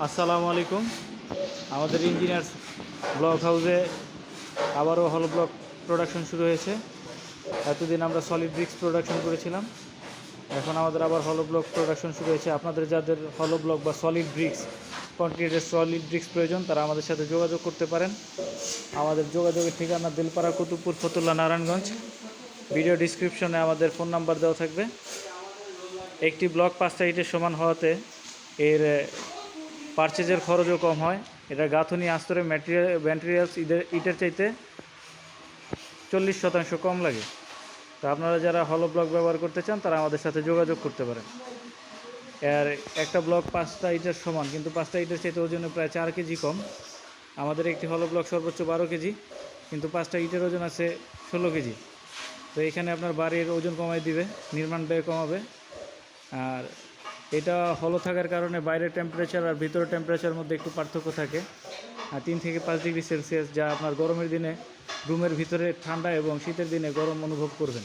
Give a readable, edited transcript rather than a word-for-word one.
আসসালামু আলাইকুম। আমাদের ইঞ্জিনিয়ার্স ব্লক হাউসে আবারও হলো ব্লক প্রোডাকশন শুরু হয়েছে। এতদিন আমরা সলিড ব্রিক্স প্রোডাকশন করেছিলাম, এখন আমাদের আবার হলো ব্লক প্রোডাকশন শুরু হয়েছে। আপনাদের যাদের হলো ব্লক বা সলিড ব্রিক্স, কনক্রিটের সলিড ব্রিক্স প্রয়োজন, তারা আমাদের সাথে যোগাযোগ করতে পারেন। আমাদের যোগাযোগের ঠিকানা বেলপাড়া, কুতুবপুর, ফতুল্লা, নারায়ণগঞ্জ। ভিডিও ডিসক্রিপশনে আমাদের ফোন নাম্বার দেওয়া থাকবে। একটি ব্লক 5টা ইটের সমান হওয়াতে এর পারচেজের খরচও কম হয়। এটা গাঁথুনি আস্তরে ম্যাটেরিয়ালস ইটের চাইতে 40% কম লাগে। তো আপনারা যারা হলো ব্লক ব্যবহার করতে চান, তারা আমাদের সাথে যোগাযোগ করতে পারেন। আর একটা ব্লক 5টা ইটের সমান, কিন্তু 5টা ইটের চাইতে ওজনে প্রায় 4 কেজি কম। আমাদের একটি হলো ব্লক সর্বোচ্চ 12 কেজি, কিন্তু 5টা ইটের ওজন আছে 16 কেজি। তো এখানে আপনার বাড়ির ওজন কমাই দিবে, নির্মাণ ব্যয় কমাবে। আর এটা হলো থাকার কারণে বাইরের টেম্পারেচার আর ভিতরের টেম্পারেচারের মধ্যে একটু পার্থক্য থাকে, 3 থেকে 5 ডিগ্রি সেলসিয়াস, যা আপনার গরমের দিনে রুমের ভিতরে ঠান্ডা এবং শীতের দিনে গরম অনুভব করবেন।